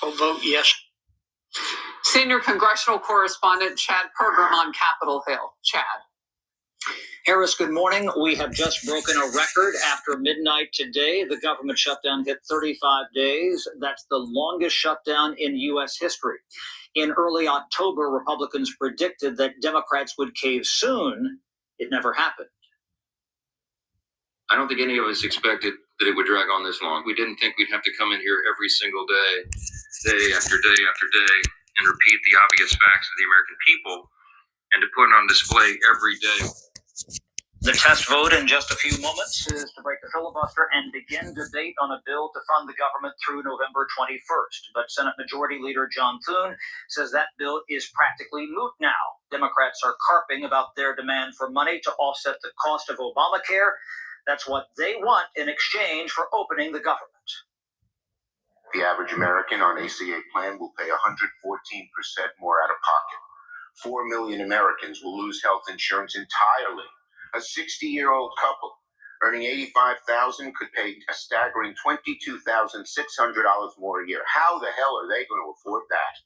I'll vote yes. Senior congressional correspondent Chad Pergram on Capitol Hill. Chad. Harris, good morning. We have just broken a record after midnight today. The government shutdown hit 35 days. That's the longest shutdown in U.S. history. In early October, Republicans predicted that Democrats would cave soon. It never happened. I don't think any of us expected that it would drag on this long. We didn't think we'd have to come in here every single day, day after day after day, and repeat the obvious facts to the American people and to put it on display every day. The test vote in just a few moments is to break the filibuster and begin debate on a bill to fund the government through November 21st. But Senate Majority Leader John Thune says that bill is practically moot now. Democrats are carping about their demand for money to offset the cost of Obamacare. That's what they want in exchange for opening the government. The average American on ACA plan will pay 114% more out of pocket. 4 million Americans will lose health insurance entirely. A 60-year-old couple earning $85,000 could pay a staggering $22,600 more a year. How the hell are they going to afford that?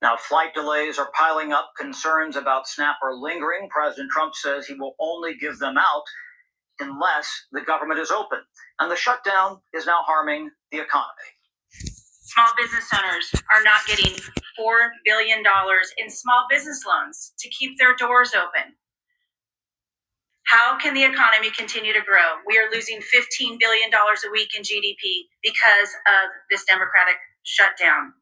Now, flight delays are piling up. Concerns about SNAP are lingering. President Trump says he will only give them out unless the government is open. And the shutdown is now harming the economy. Small business owners are not getting $4 billion in small business loans to keep their doors open. How can the economy continue to grow? We are losing $15 billion a week in GDP because of this Democratic shutdown.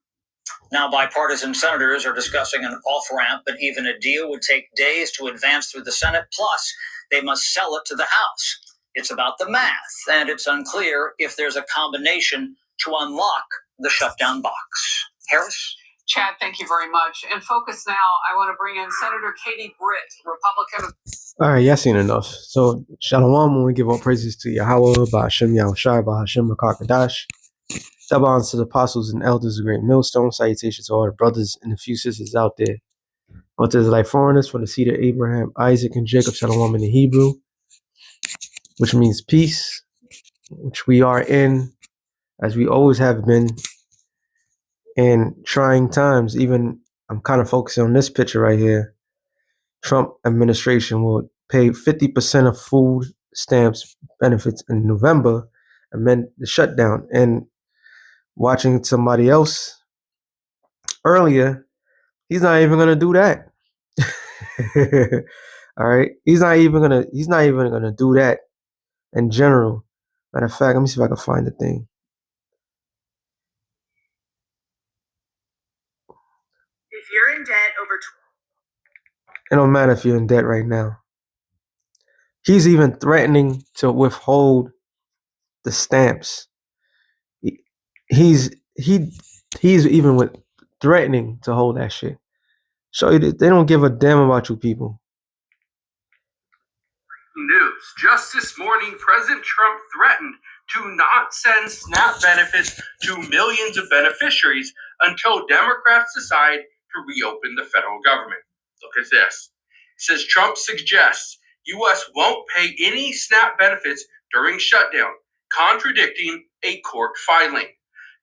Now, bipartisan senators are discussing an off-ramp, but even a deal would take days to advance through the Senate. Plus, they must sell it to the House. It's about the math, and it's unclear if there's a combination to unlock the shutdown box. Harris? Chad, thank you very much. And focus now, I want to bring in Senator Katie Britt, Republican. All right, y'all seen enough. So, Shalom, when we give all praises to Yahweh, Ba'ashem Yahushai, Ba'ashem Rakakadash. Shabbat to the apostles and elders of Great Millstone. Salutations to all the brothers and a few sisters out there. Both the Israelite foreigners from the seed of Abraham, Isaac, and Jacob, Shalom in the Hebrew, which means peace, which we are in, as we always have been, in trying times. Even I'm kind of focusing on this picture right here. Trump administration will pay 50% of food stamps benefits in November, amend the shutdown. And watching somebody else earlier, he's not even gonna do that. All right, he's not even gonna do that in general. Matter of fact, let me see if I can find the thing. If you're in debt over It don't matter if you're in debt right now. He's even threatening to withhold the stamps. He's even with threatening to hold that shit. Show you that they don't give a damn about you people. News. Just this morning, President Trump threatened to not send SNAP benefits to millions of beneficiaries until Democrats decide to reopen the federal government. Look at this. It says Trump suggests U.S. won't pay any SNAP benefits during shutdown, contradicting a court filing.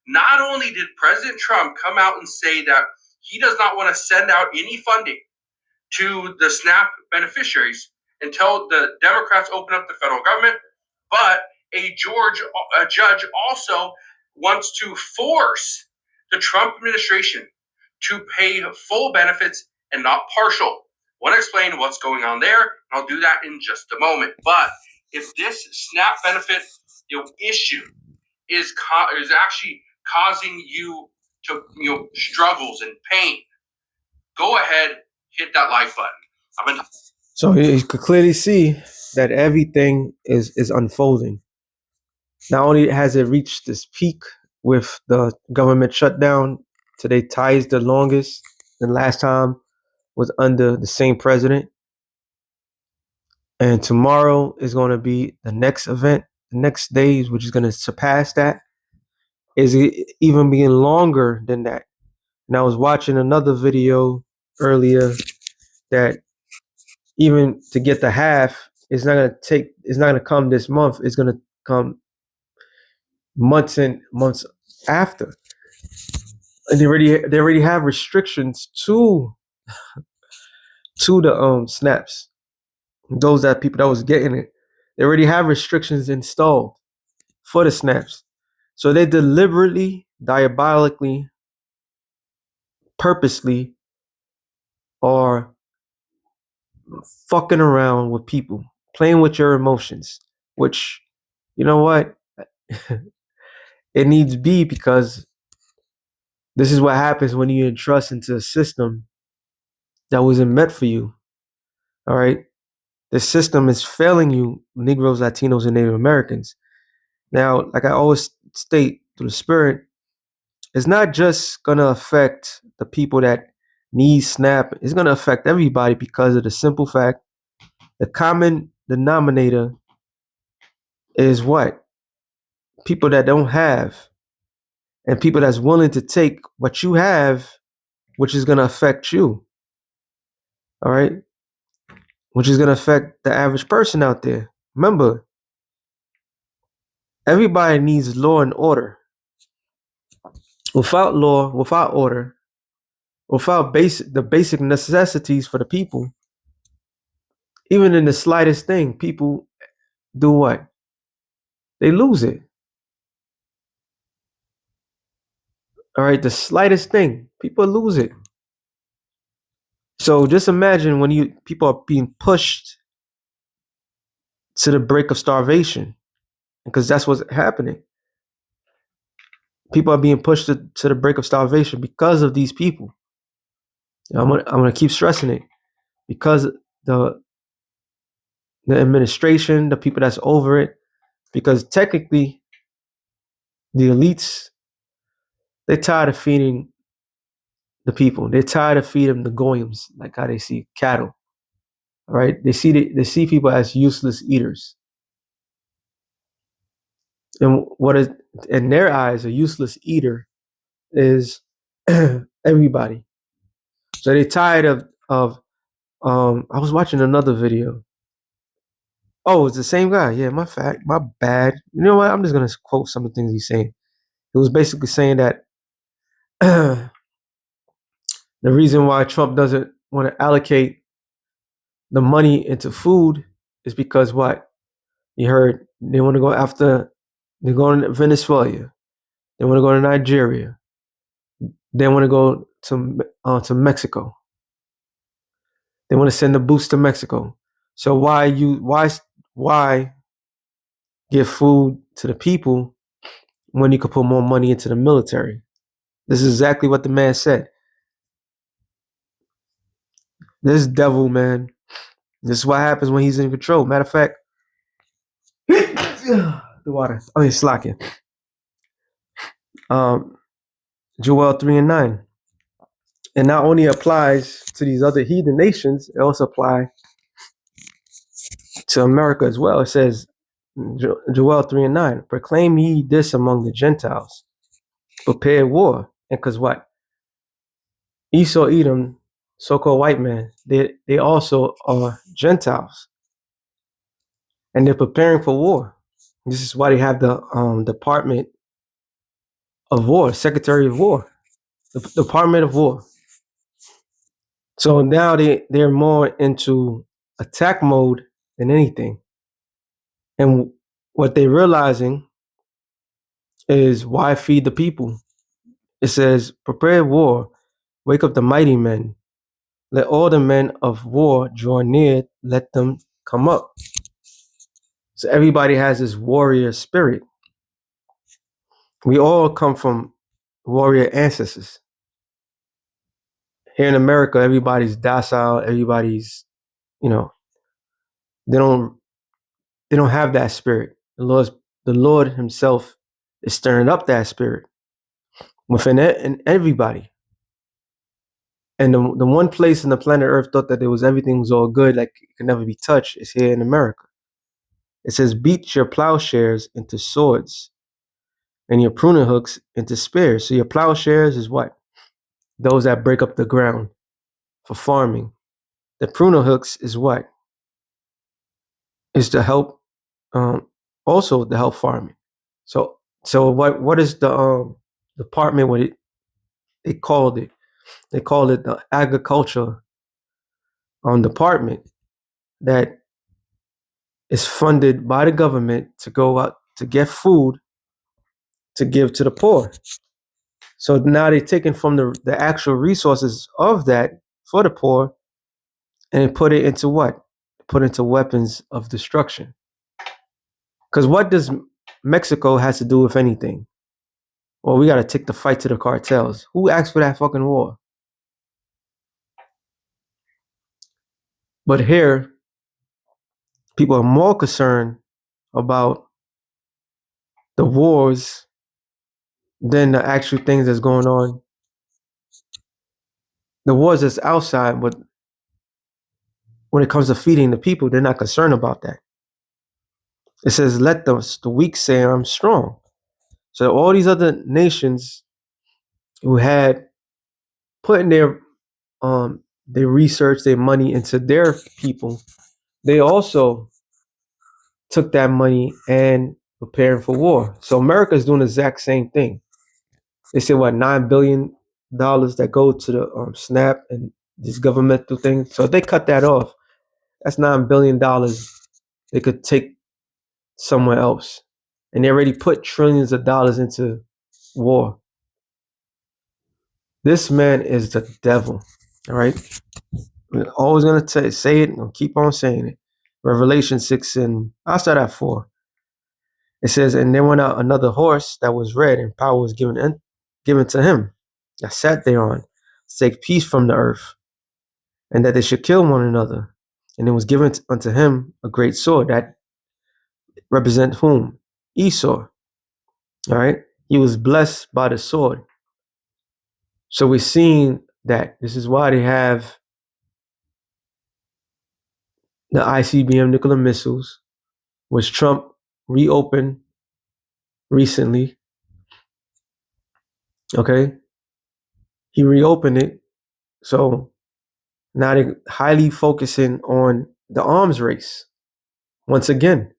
Not only did President Trump come out and say that he does not want to send out any funding to the SNAP beneficiaries until the Democrats open up the federal government, but a judge also wants to force the Trump administration to pay full benefits and not partial. I want to explain what's going on there, and I'll do that in just a moment. But if this SNAP benefit issue is actually causing you to struggles and pain, go ahead, hit that like button. So you could clearly see that everything is unfolding. Not only has it reached this peak with the government shutdown, today ties the longest, and last time was under the same president. And tomorrow is going to be the next event, the next days, which is going to surpass that, is even being longer than that. And I was watching another video earlier that even to get the half, it's not going to come this month. It's going to come months and months after. and they already have restrictions to the snaps. Those that people that was getting it, they already have restrictions installed for the snaps. So they deliberately, diabolically, purposely are fucking around with people, playing with your emotions, which, you know what? It needs be, because this is what happens when you entrust into a system that wasn't meant for you. All right. The system is failing you, Negroes, Latinos, and Native Americans. Now, like I always state through the spirit, it's not just going to affect the people that need SNAP. It's going to affect everybody, because of the simple fact, the common denominator is what? People that don't have, and people that's willing to take what you have, which is going to affect you. All right. Which is going to affect the average person out there. Remember, everybody needs law and order. Without law, without order, without the basic necessities for the people, even in the slightest thing, people do what? They lose it. All right, the slightest thing, people lose it. So just imagine when people are being pushed to the brink of starvation, because that's what's happening. People are being pushed to the brink of starvation because of these people. I'm gonna keep stressing it, because the administration, the people that's over it, because technically the elites, they're tired of feeding the people. They're tired of feeding the goyim, like how they see cattle. All right, they see people as useless eaters, and what is in their eyes a useless eater is everybody. So they're tired of. I was watching another video. Oh, it's the same guy. Yeah, my bad. You know what? I'm just gonna quote some of the things he's saying. It was basically saying that the reason why Trump doesn't want to allocate the money into food is because what? You heard they want to go after, they're going to Venezuela, they want to go to Nigeria, they want to go to Mexico, they want to send the boots to Mexico. So why give food to the people when you could put more money into the military? This is exactly what the man said. This devil, man. This is what happens when he's in control. Matter of fact, the water. I mean, slacking. Joel 3:9. And not only applies to these other heathen nations, it also applies to America as well. It says, Joel 3:9, proclaim ye this among the Gentiles, prepare war. And because what? Esau, Edom, so-called white man, they also are Gentiles, and they're preparing for war. This is why they have the Department of War, Secretary of War, the Department of War. So now they're more into attack mode than anything. And what they're realizing is, why feed the people? It says, prepare war, wake up the mighty men. Let all the men of war draw near, let them come up. So everybody has this warrior spirit. We all come from warrior ancestors. Here in America, everybody's docile, everybody's, they don't have that spirit. The Lord himself is stirring up that spirit within it and everybody. And the one place in the planet Earth thought that everything was all good, like it could never be touched, is here in America. It says, beat your plowshares into swords and your pruning hooks into spears. So your plowshares is what? Those that break up the ground for farming. The pruning hooks is what? Is to help, also to help farming. So what is the department with it? they called it. They called it the agriculture department that is funded by the government to go out to get food to give to the poor. So now they're taking from the actual resources of that for the poor and put it into what? Put into weapons of destruction. Because what does Mexico has to do with anything? Well, we got to take the fight to the cartels. Who asked for that fucking war? But here, people are more concerned about the wars than the actual things that's going on. The wars that's outside, but when it comes to feeding the people, they're not concerned about that. It says, let the weak say I'm strong. So all these other nations who had put in their research, their money into their people, they also took that money and preparing for war. So America is doing the exact same thing. They said what, $9 billion that go to the SNAP and these governmental things. So if they cut that off, that's $9 billion they could take somewhere else. And they already put trillions of dollars into war. This man is the devil. All right. We're always going to say it and keep on saying it. Revelation 6 and I'll start at 4. It says, and there went out another horse that was red, and power was given to him that sat thereon to take peace from the earth, and that they should kill one another. And it was given unto him a great sword that represent whom? Esau. All right. He was blessed by the sword. So we're seeing that this is why they have the ICBM nuclear missiles, which Trump reopened recently. Okay. He reopened it. So now they're highly focusing on the arms race. Once again,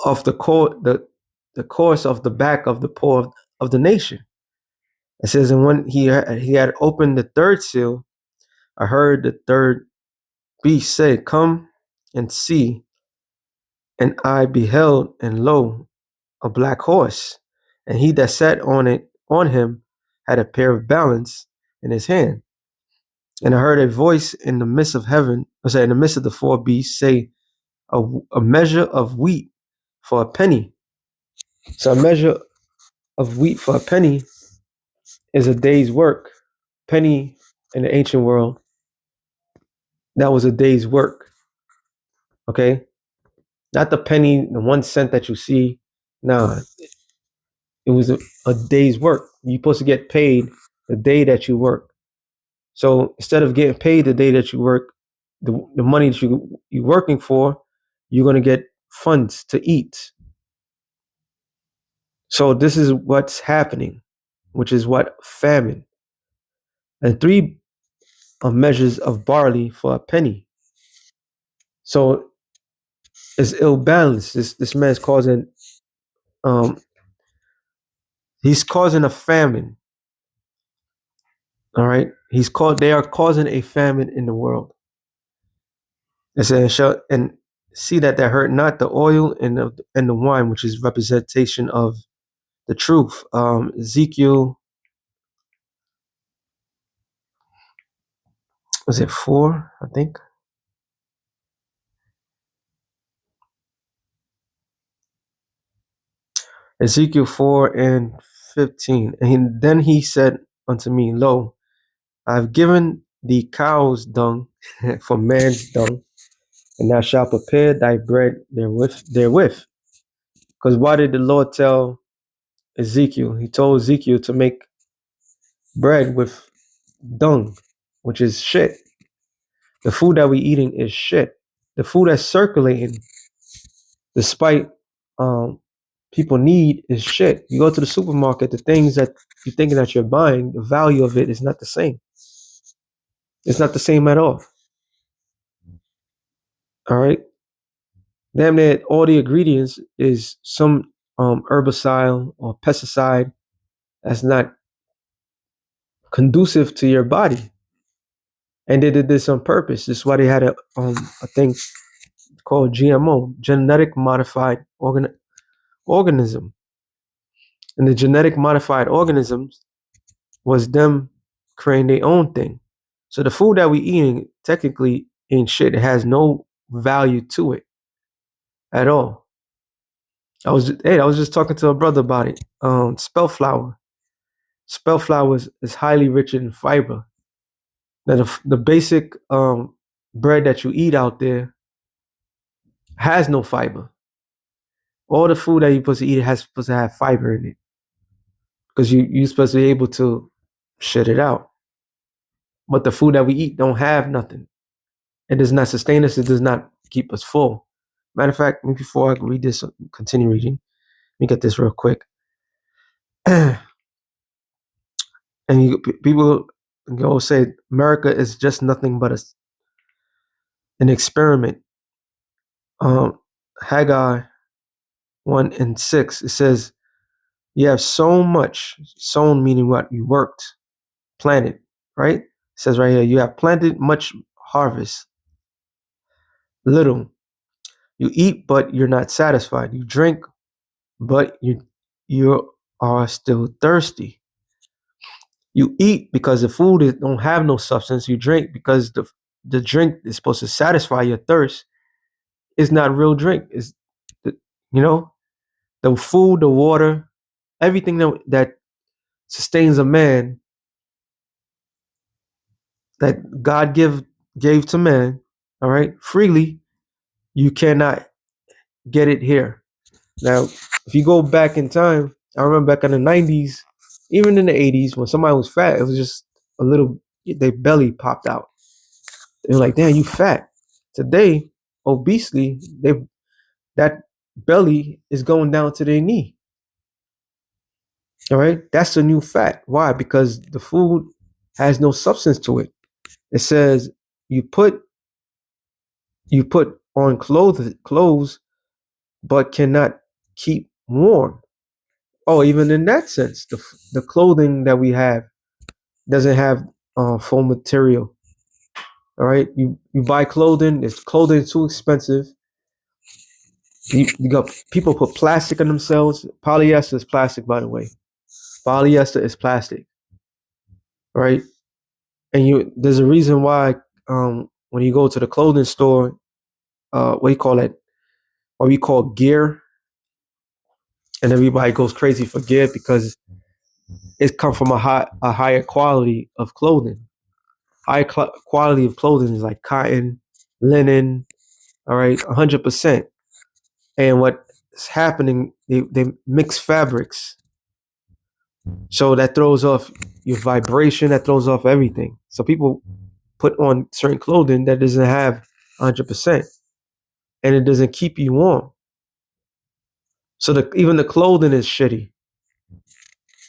of the course of the back of the poor of the nation. It says, and when he had opened the third seal, I heard the third beast say, come and see. And I beheld, and lo, a black horse, and he that sat on him had a pair of balance in his hand. And I heard a voice in the midst of heaven, in the midst of the four beasts, say, a measure of wheat for a penny. So a measure of wheat for a penny is a day's work. Penny in the ancient world, that was a day's work. Okay? Not the penny, the 1 cent that you see. Nah, it was a day's work. You're supposed to get paid the day that you work. So instead of getting paid the day that you work, the money that you're working for, you're going to get funds to eat. So this is what's happening, which is what? Famine. And 3 measures of barley for a penny. So it's ill balanced. This man's causing he's causing a famine. All right. They are causing a famine in the world. It says, and see that they hurt not the oil and the wine, which is representation of the truth. Ezekiel, was it 4? I think. Ezekiel 4 and 15. And then he said unto me, lo, I have given thee cow's dung for man's dung, and thou shalt prepare thy bread therewith. Because why did the Lord tell Ezekiel? He told Ezekiel to make bread with dung, which is shit. The food that we eating is shit. The food that's circulating, despite people need, is shit. You go to the supermarket, the things that you're thinking that you're buying, the value of it is not the same. It's not the same at all. All right. Damn near all the ingredients is some herbicide or pesticide that's not conducive to your body. And they did this on purpose. This is why they had a thing called GMO, genetic modified organism. And the genetic modified organisms was them creating their own thing. So the food that we eating technically ain't shit. It has no value to it at all. I was just talking to a brother about it. Spelt flour. Spelt flour is highly rich in fiber. Now the basic bread that you eat out there has no fiber. All the food that you're supposed to eat has supposed to have fiber in it, because you're supposed to be able to shit it out. But the food that we eat don't have nothing. It does not sustain us. It does not keep us full. Matter of fact, before I read this, continue reading, let me get this real quick. And people go say America is just nothing but an experiment. Haggai 1:6, it says, you have so much, sown meaning what? You worked, planted, right? It says right here, you have planted much, harvest little. You eat, but you're not satisfied. You drink, but you are still thirsty. You eat because the food don't have no substance. You drink because the drink is supposed to satisfy your thirst. It's not real drink. It's the food, the water, everything that sustains a man, that God gave to man, all right, freely. You cannot get it here. Now, if you go back in time, I remember back in the 90s, even in the 80s, when somebody was fat, it was just a little, their belly popped out. They were like, damn, you fat. Today, obesely, that belly is going down to their knee. All right, that's the new fat. Why? Because the food has no substance to it. It says you put on clothes, but cannot keep warm. Oh, even in that sense, the clothing that we have doesn't have full material. All right, you buy clothing. If clothing is too expensive, you got people put plastic on themselves. Polyester is plastic, by the way. Polyester is plastic, right? And there's a reason why when you go to the clothing store, what do you call it? What we call gear, and everybody goes crazy for gear because it comes from a higher quality of clothing. High quality of clothing is like cotton, linen, all right, 100%. And what's happening, they mix fabrics. So that throws off your vibration, that throws off everything. So people put on certain clothing that doesn't have 100%, and it doesn't keep you warm. So even the clothing is shitty.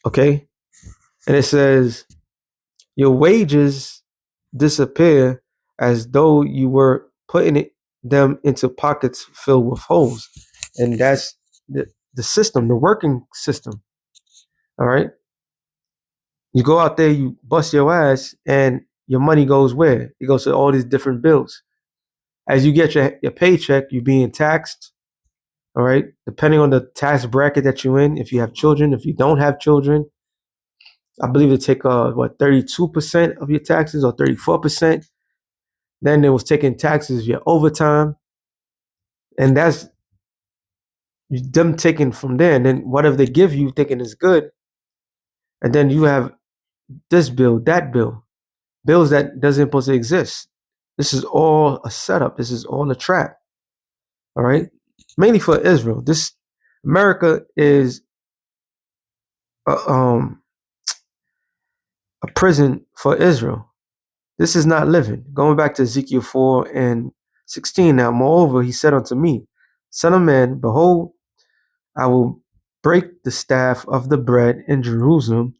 Okay? And it says your wages disappear as though you were putting them into pockets filled with holes. And that's the system, the working system. All right? You go out there, you bust your ass, and your money goes where? It goes to all these different bills. As you get your paycheck, you're being taxed. All right? Depending on the tax bracket that you're in, if you have children, if you don't have children, I believe they take 32% of your taxes or 34%. Then they was taking taxes your overtime, and that's them taking from there. And then whatever they give you, thinking is good, and then you have this bill, that bill, bills that doesn't supposed to exist. This is all a setup. This is all a trap. All right, mainly for Israel. This America is a prison for Israel. This is not living. Going back to Ezekiel 4:16. Now, moreover, he said unto me, Son of man, behold, I will break the staff of the bread in Jerusalem,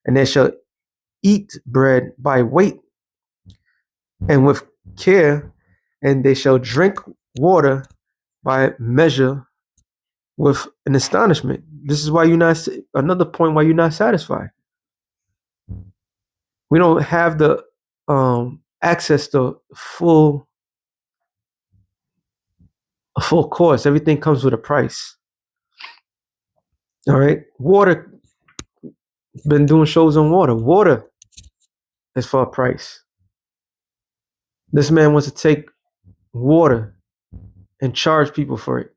and they shall eat bread by weight and with care, and they shall drink water by measure with an astonishment. This is why you're not, another point why you're not satisfied. We don't have the access to a full course. Everything comes with a price. All right. Water, been doing shows on water. Water is for a price. This man wants to take water and charge people for it.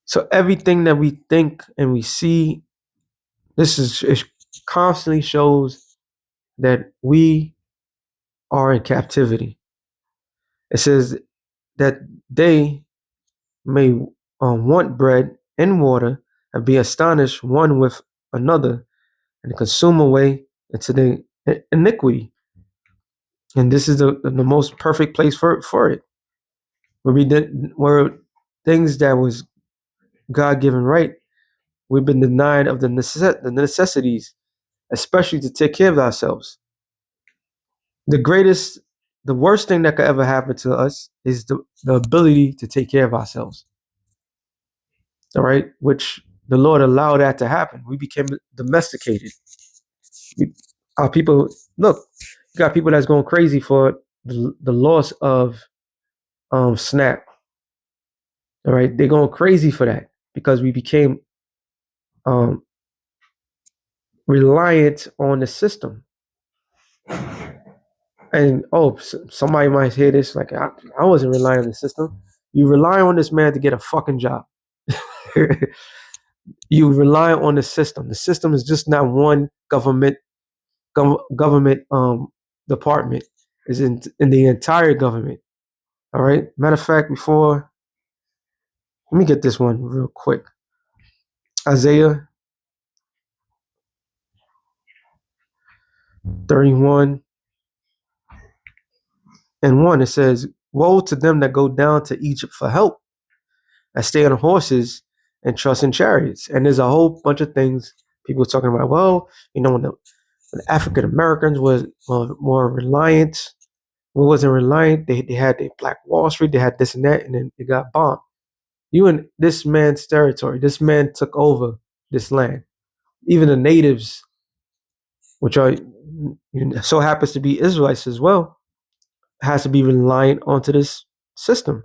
So everything that we think and we see, it constantly shows that we are in captivity. It says that they may want bread and water and be astonished one with another and consume away into the iniquity. And this is the most perfect place for it. Where things that was God-given right, we've been denied of the necessities, especially to take care of ourselves. The worst thing that could ever happen to us is the ability to take care of ourselves. All right, which the Lord allowed that to happen. We became domesticated. Our people, look, you got people that's going crazy for the loss of SNAP. All right, they're going crazy for that because we became reliant on the system. And somebody might hear this like, I wasn't relying on the system. You rely on this man to get a fucking job. You rely on the system. The system is just not one government department. Is in the entire government. All right. Matter of fact, let me get this one real quick. Isaiah 31 and 1. It says, "Woe to them that go down to Egypt for help, that stay on horses and trust in chariots." And there's a whole bunch of things people are talking about. Well, when the African Americans was more reliant, wasn't reliant. They had the Black Wall Street. They had this and that, and then it got bombed. You in this man's territory. This man took over this land. Even the natives, which are so happens to be Israelites as well, has to be reliant onto this system.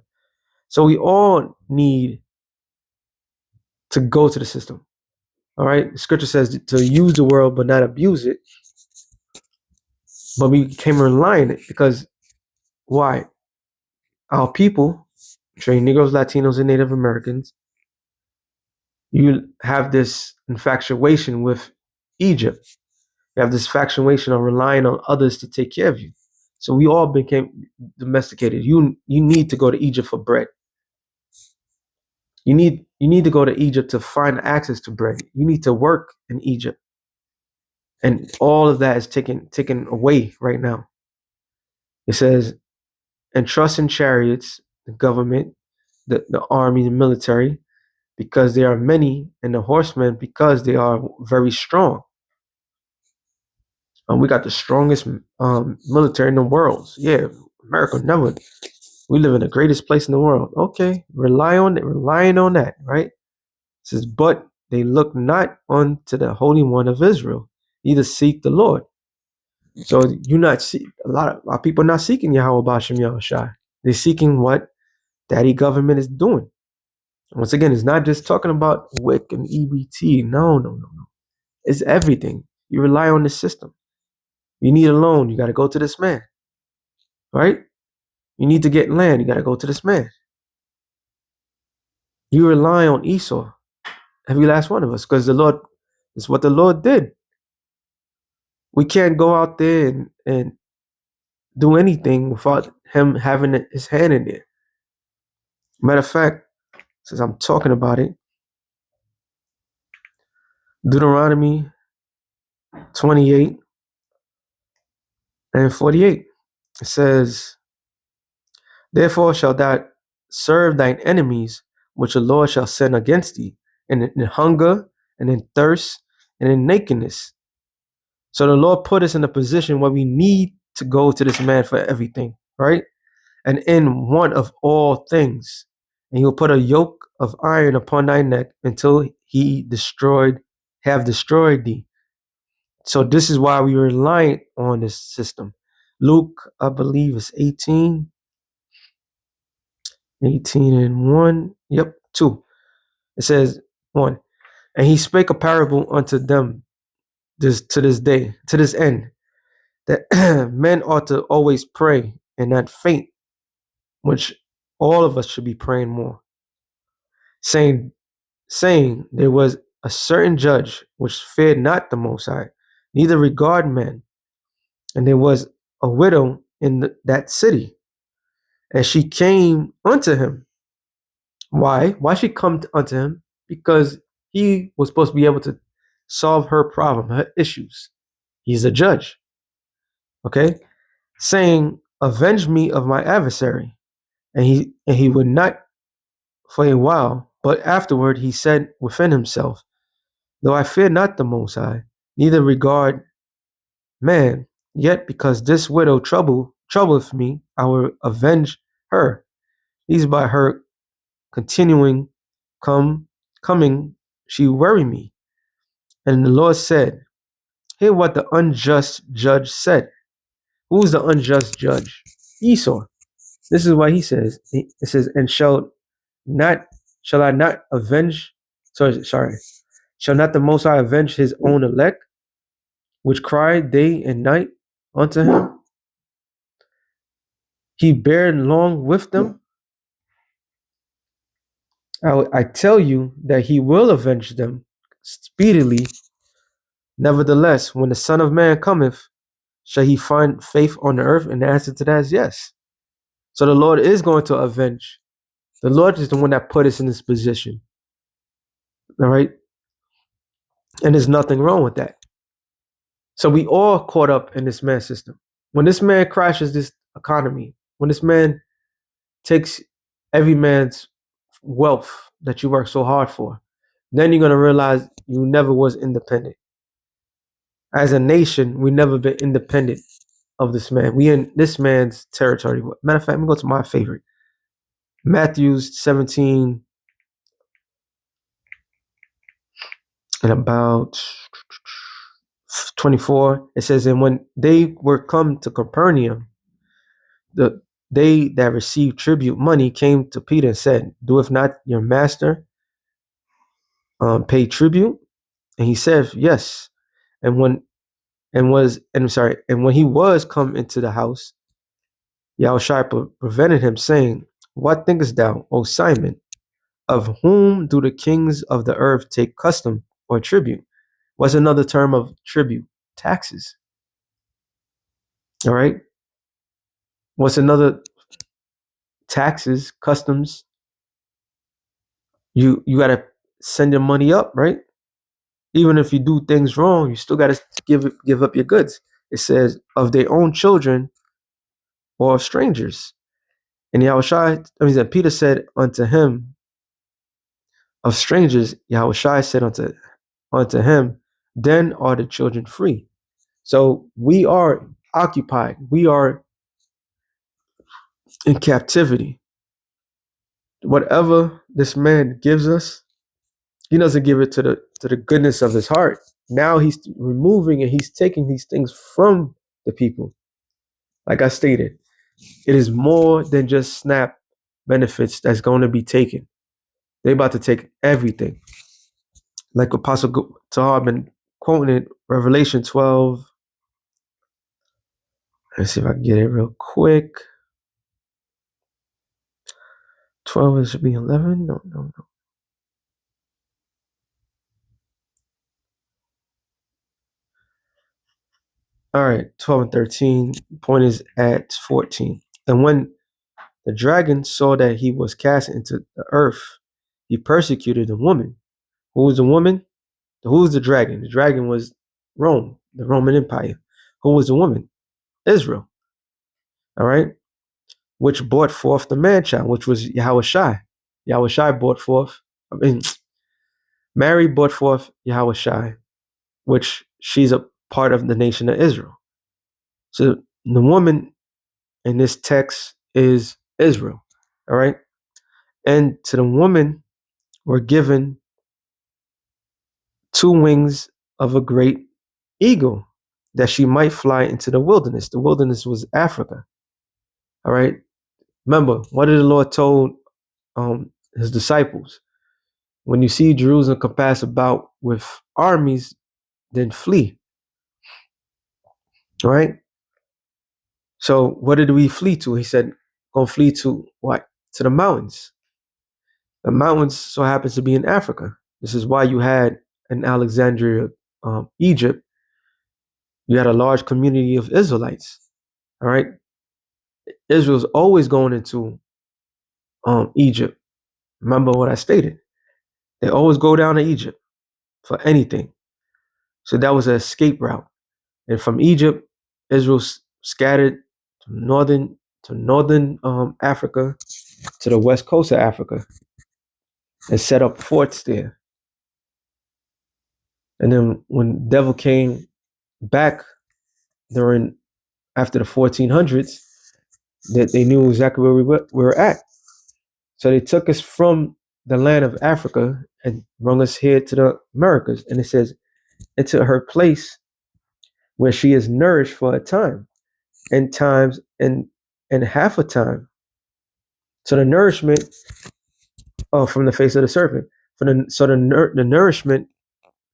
So we all need to go to the system. All right. Scripture says to use the world but not abuse it. But we became reliant because why? Our people, trained Negroes, Latinos, and Native Americans, you have this infatuation with Egypt. You have this infatuation of relying on others to take care of you. So we all became domesticated. You need to go to Egypt for bread. You need to go to Egypt to find access to bread. You need to work in Egypt. And all of that is taken away right now. It says, and trust in chariots, the government, the army, the military, because there are many, and the horsemen, because they are very strong. We got the strongest military in the world. Yeah, America never. We live in the greatest place in the world. Okay, relying on that, right? It says, but they look not unto the Holy One of Israel, neither seek the Lord. So you're not a lot of people not seeking Yahweh B'Shem Yahushai. They're seeking what Daddy government is doing. Once again, it's not just talking about WIC and EBT. No. It's everything. You rely on the system. You need a loan, you got to go to this man, right? You need to get land, you got to go to this man. You rely on Esau, every last one of us, because the Lord is what the Lord did. We can't go out there and do anything without him having his hand in it. Matter of fact, since I'm talking about it, Deuteronomy 28 and 48, it says, therefore shalt thou serve thine enemies, which the Lord shall send against thee, in hunger, and in thirst, and in nakedness. So the Lord put us in a position where we need to go to this man for everything, right? And in want of all things. And he will put a yoke of iron upon thy neck until he have destroyed thee. So this is why we rely on this system. Luke, I believe, is 18 and 1. Yep, 2. It says 1. And he spake a parable unto them to this end, that men ought to always pray and not faint, which all of us should be praying more, saying there was a certain judge which feared not the Most High, neither regard men, and there was a widow in that city, and she came unto him. Why? Why she come unto him? Because he was supposed to be able to solve her problem, her issues. He's a judge. Okay? Saying, avenge me of my adversary. And he would not for a while, but afterward he said within himself, though I fear not the Most High, neither regard man, yet because this widow troubleth me, I will avenge her. These by her continuing coming, she worry me. And the Lord said, hear what the unjust judge said. Who's the unjust judge? Esau. This is why he says, it says, and shall I not avenge? Sorry. Shall not the Most High avenge his own elect, which cry day and night unto him? He bared long with them. I tell you that he will avenge them speedily. Nevertheless, when the Son of Man cometh, shall he find faith on the earth? And the answer to that is yes. So the Lord is going to avenge. The Lord is the one that put us in this position. All right? And there's nothing wrong with that. So we all caught up in this man system. When this man crashes this economy, when this man takes every man's wealth that you work so hard for, then you're going to realize you never was independent. As a nation, we never been independent of this man. We in this man's territory. Matter of fact, let me go to my favorite. Matthew 17 and about 24. It says, and when they were come to Capernaum, they that received tribute money came to Peter and said, doeth not your master pay tribute? And he said, yes. And when he was come into the house, Yahushua prevented him, saying, what thinkest thou, O Simon? Of whom do the kings of the earth take custom or tribute? What's another term of tribute? Taxes. All right. What's another? Taxes, customs. You gotta send your money up, right? Even if you do things wrong, you still gotta give up your goods. It says of their own children or of strangers. And Peter said unto him, of strangers, Yahushua said unto him, then are the children free. So we are occupied. We are in captivity. Whatever this man gives us, he doesn't give it to the goodness of his heart. Now he's removing and he's taking these things from the people. Like I stated, it is more than just SNAP benefits that's going to be taken. They're about to take everything. Like Apostle Tahar been quoting it, Revelation 12. Let's see if I can get it real quick. 12, it should be 11. No. All right, 12 and 13. Point is at 14. And when the dragon saw that he was cast into the earth, he persecuted the woman. Who was the woman? Who was the dragon? The dragon was Rome, the Roman Empire. Who was the woman? Israel. All right, which brought forth the man child, which was Yahushua. Yahushua brought forth, Mary brought forth Yahushua, which she's a part of the nation of Israel. So the woman in this text is Israel. All right. And to the woman were given two wings of a great eagle that she might fly into the wilderness. The wilderness was Africa. All right. Remember, what did the Lord told his disciples? When you see Jerusalem compassed about with armies, then flee. All right. So what did we flee to? He said, go flee to what? To the mountains. The mountains so happens to be in Africa. This is why you had in Alexandria, Egypt, you had a large community of Israelites. All right. Israel's always going into Egypt. Remember what I stated. They always go down to Egypt for anything. So that was an escape route. And from Egypt, Israel scattered to northern Africa, to the west coast of Africa, and set up forts there. And then when devil came back after the 1400s, that they knew exactly where we were at. So they took us from the land of Africa and brought us here to the Americas. And it says, into her place where she is nourished for a time, and times and half a time. So the nourishment from the face of the serpent. The nourishment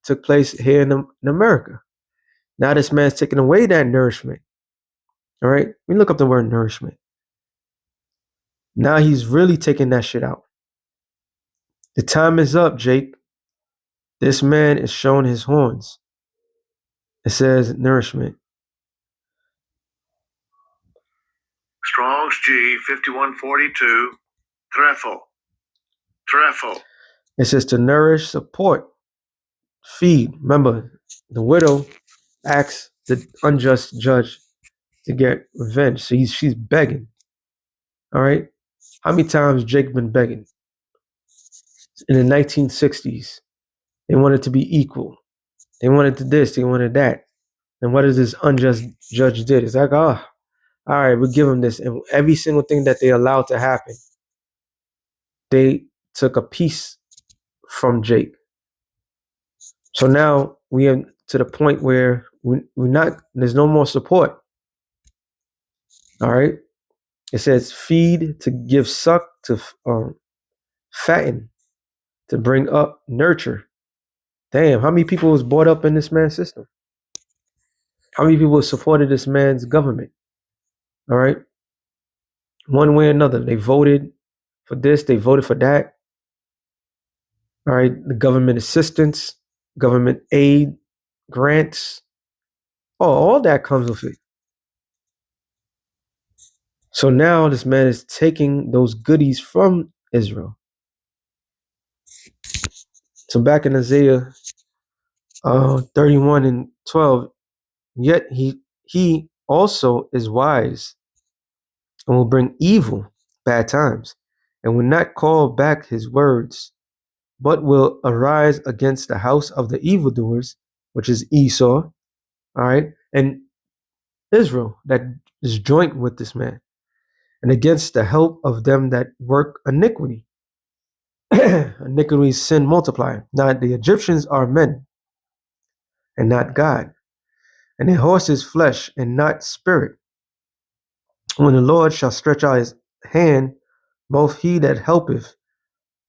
took place here in America. Now this man's taking away that nourishment. All right, we look up the word nourishment. Now he's really taking that shit out. The time is up, Jake. This man is showing his horns. It says nourishment. Strong's G 5142. Trefle. It says to nourish, support, feed. Remember, the widow asks the unjust judge to get revenge. So she's begging. All right. How many times Jake been begging? In the 1960s, they wanted to be equal. They wanted to this. They wanted that. And what does this unjust judge did? It's like, oh, all right, we'll give them this. And every single thing that they allowed to happen, they took a piece from Jake. So now we are to the point where there's no more support. All right. It says feed, to give suck, to fatten, to bring up, nurture. Damn, how many people was brought up in this man's system? How many people supported this man's government? All right. One way or another. They voted for this, they voted for that. All right. The government assistance, government aid, grants. Oh, all that comes with it. So now this man is taking those goodies from Israel. So back in Isaiah 31 and 12, yet he also is wise and will bring evil, bad times, and will not call back his words, but will arise against the house of the evildoers, which is Esau, all right, and Israel that is joint with this man, and against the help of them that work iniquity. Iniquity, sin multiply. Now the Egyptians are men and not God, and their horses flesh and not spirit. When the Lord shall stretch out his hand, both he that helpeth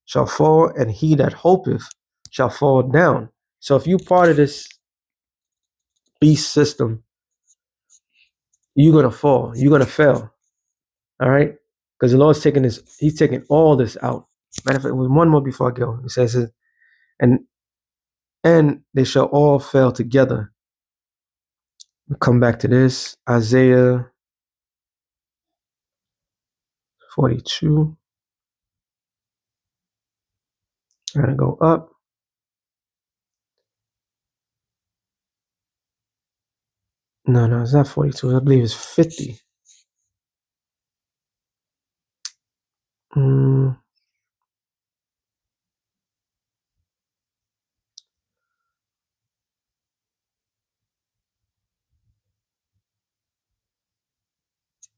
shall fall, and he that hopeth shall fall down. So if you part of this beast system, you're gonna fall. You're gonna fail. All right, because the Lord's taking this. He's taking all this out. Matter of fact, with one more before I go, he says, and they shall all fail together. We'll come back to this. Isaiah 42. I'm gonna go up. No, it's not 42. I believe it's 50.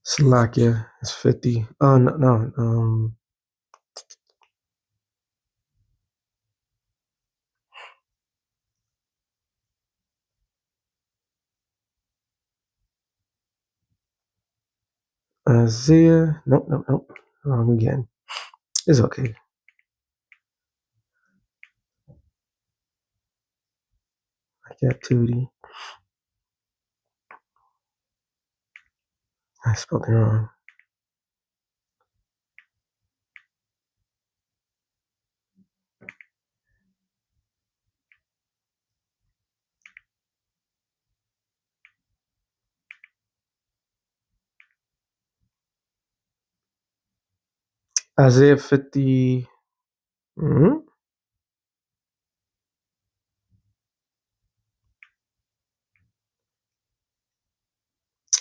Slovakia is 50. Oh no. Isaiah. Nope. Wrong again. It's okay. Captivity. I spelled it wrong. Isaiah 50.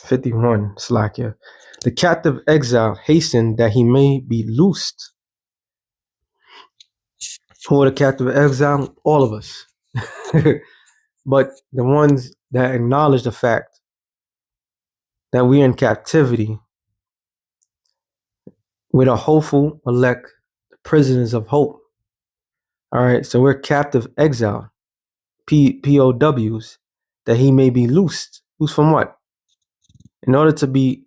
51. Slakia. The captive exile hastened that he may be loosed. Who are the captive exile? All of us. But the ones that acknowledge the fact that we're in captivity, we're the hopeful elect prisoners of hope. All right, so we're captive exile, POWs, that he may be loosed. Loose from what? In order to be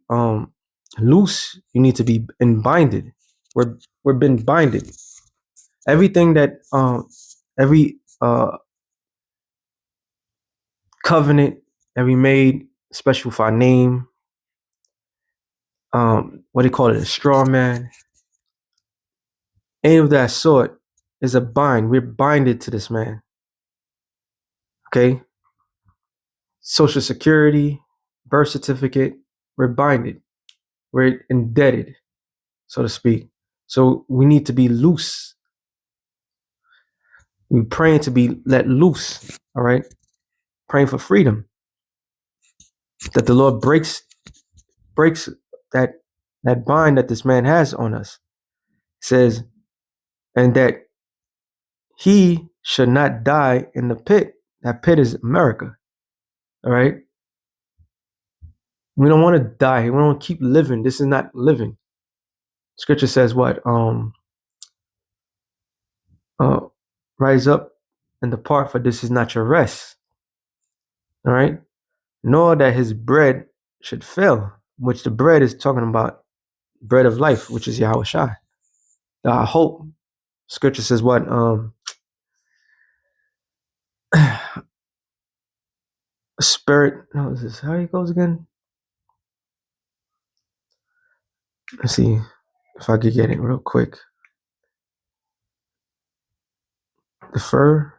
loose, you need to be binded. We're been binded. Everything that every covenant that we made, special for our name, what do you call it, a straw man, any of that sort is a bind. We're binded to this man. Okay? Social Security, birth certificate, we're binded. We're indebted, so to speak. So we need to be loose. We're praying to be let loose. All right? Praying for freedom. That the Lord breaks that bind that this man has on us. It says, and that he should not die in the pit. That pit is America. All right? We don't want to die. We want to keep living. This is not living. Scripture says what? Rise up and depart, for this is not your rest. All right? Nor that his bread should fail, which the bread is talking about bread of life, which is Yahweh Shai. I hope. Scripture says what? Spirit. No, is this how it goes again? Let's see if I could get it real quick. The fur.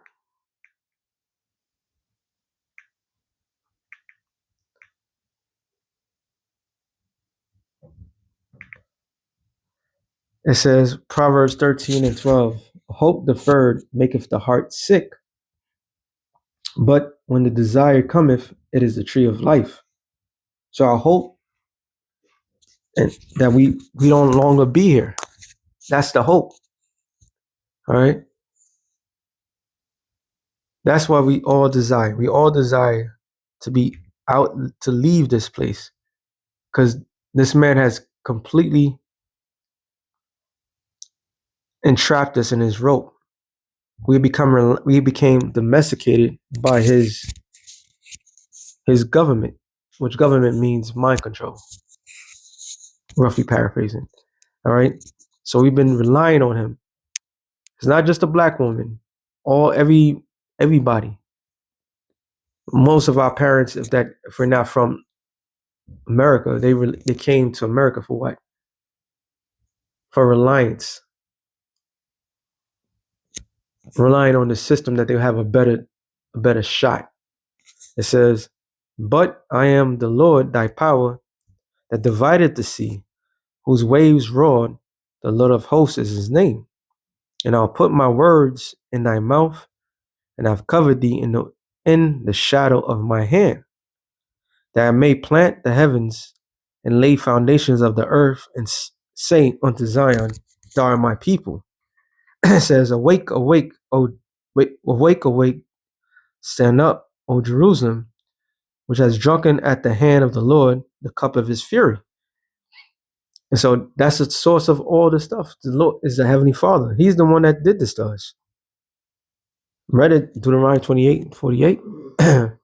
It says Proverbs 13 and 12. Hope deferred maketh the heart sick, but when the desire cometh, it is the tree of life. So I hope and that we don't longer be here. That's the hope. All right. That's why we all desire. We all desire to be out, to leave this place, because this man has completely entrapped us in his rope. We became domesticated by his government, which government means mind control. Roughly paraphrasing. All right. So we've been relying on him. It's not just a black woman. Everybody. Most of our parents, if we're not from America, they came to America for what? For reliance. Relying on the system that they'll have a better shot. It says, but I am the Lord thy power that divided the sea, whose waves roared, the Lord of hosts is his name. And I'll put my words in thy mouth, and I've covered thee in the shadow of my hand, that I may plant the heavens and lay foundations of the earth, and say unto Zion, thou art my people. It says, awake, awake, awake, stand up, O Jerusalem, which has drunken at the hand of the Lord the cup of his fury. And so that's the source of all the stuff. The Lord is the Heavenly Father. He's the one that did this to us. Read it, Deuteronomy 28:48.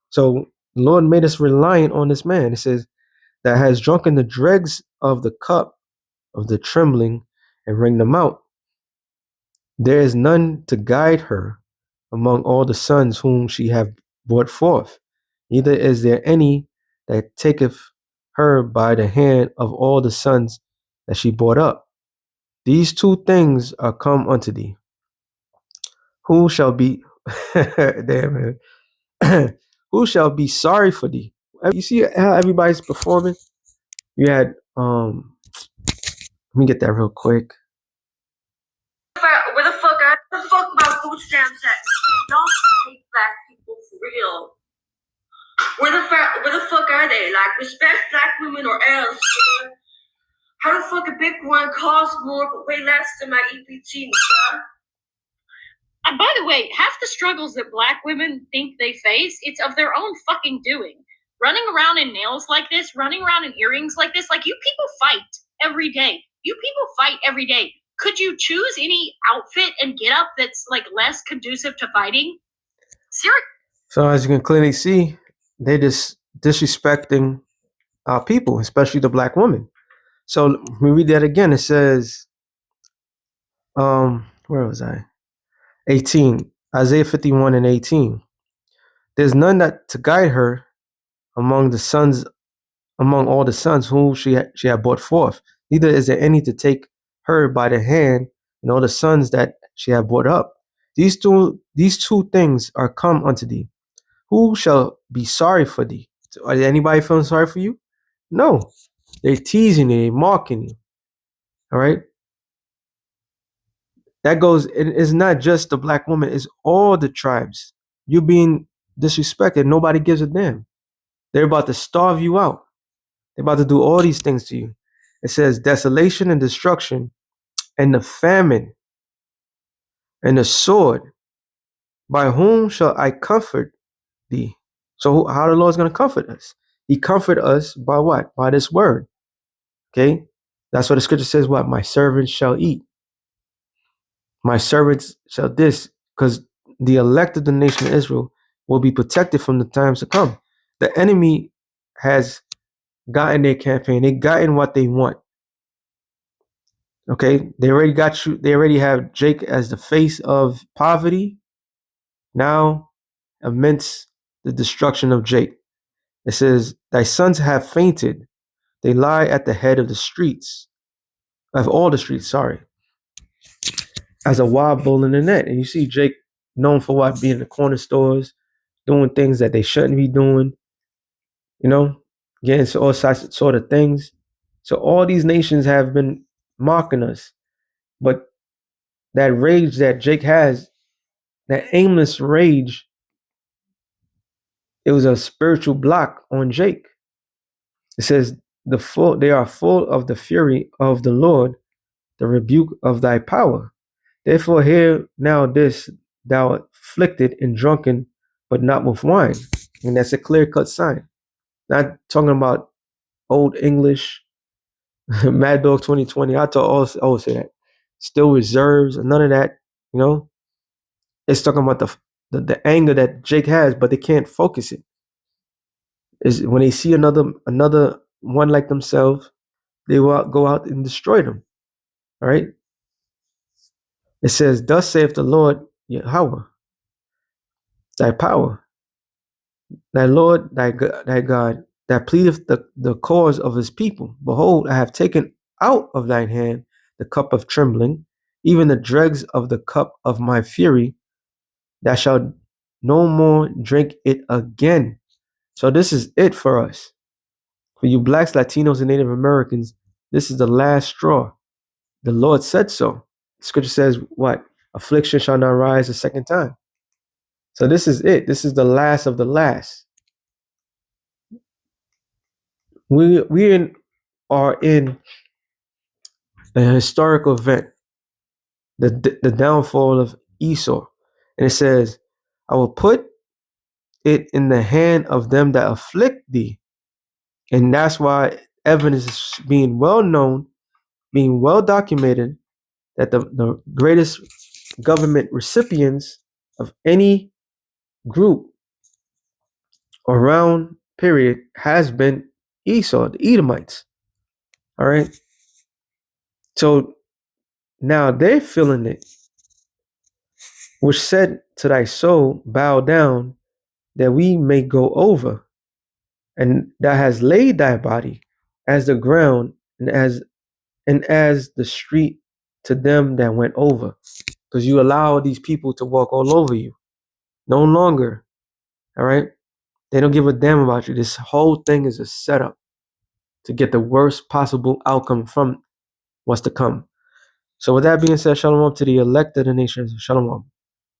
So the Lord made us reliant on this man. It says, that has drunken the dregs of the cup of the trembling and wring them out. There is none to guide her among all the sons whom she hath brought forth, neither is there any that taketh her by the hand of all the sons that she brought up. These two things are come unto thee. Who shall be damn man? Who shall be sorry for thee? You see how everybody's performing? You had let me get that real quick. Where the fuck my food stamps at? Y'all hate black people for real. Where the fuck are they? Like, respect black women or else. How the fuck a big one costs more but way less than my EPT, nigga? And by the way, half the struggles that black women think they face, it's of their own fucking doing. Running around in nails like this, running around in earrings like this, like you people fight every day. You people fight every day. Could you choose any outfit and get up that's like less conducive to fighting? Seriously. So as you can clearly see, they just disrespecting our people, especially the black woman. So let me read that again. It says, where was I? 18, Isaiah 51 and 18. There's none that to guide her among the sons, among all the sons whom she had brought forth. Neither is there any to take her by the hand, and all the sons that she had brought up. These two things are come unto thee. Who shall be sorry for thee? Are there anybody feeling sorry for you? No. They're teasing you, they're mocking you. All right. That goes, it's not just the black woman, it's all the tribes. You're being disrespected. Nobody gives a damn. They're about to starve you out. They're about to do all these things to you. It says desolation and destruction and the famine and the sword. By whom shall I comfort thee? So how the Lord's going to comfort us? He comfort us by what? By this word. Okay. That's what the scripture says. What? My servants shall eat. My servants shall this, because the elect of the nation of Israel will be protected from the times to come. The enemy has gotten their campaign. They gotten what they want. Okay. They already got you. They already have Jake as the face of poverty. Now, amidst the destruction of Jake, it says, thy sons have fainted. They lie at the head of the streets, of all the streets, sorry, as a wild bull in the net. And you see Jake known for what? Being in the corner stores, doing things that they shouldn't be doing, getting into all sort of things. So all these nations have been mocking us. But that rage that Jake has, that aimless rage, it was a spiritual block on Jake. It says, they are full of the fury of the Lord, the rebuke of thy power. Therefore hear now this, thou afflicted and drunken, but not with wine. And that's a clear-cut sign. Not talking about old English, Mad Dog 2020. I always say that. Still reserves, none of that, It's talking about the anger that Jake has, but they can't focus it. Is when they see another one like themselves, they will go out and destroy them. All right. It says, thus saith the Lord Yahweh, thy power, thy Lord, thy God, that pleadeth the cause of his people. Behold, I have taken out of thine hand the cup of trembling, even the dregs of the cup of my fury. Thou shalt no more drink it again. So this is it for us. For you blacks, Latinos, and Native Americans, this is the last straw. The Lord said so. Scripture says what? Affliction shall not rise a second time. So this is it. This is the last of the last. We are in a historical event, the downfall of Esau. And it says, I will put it in the hand of them that afflict thee. And that's why evidence is being well known, being well documented, that the greatest government recipients of any group around period has been Esau, the Edomites. All right. So now they're feeling it, which said to thy soul, bow down, that we may go over, and thou hast laid thy body as the ground and as the street to them that went over, because you allow these people to walk all over you. No longer, all right? They don't give a damn about you. This whole thing is a setup to get the worst possible outcome from what's to come. So with that being said, shalom to the elect of the nations. Shalom.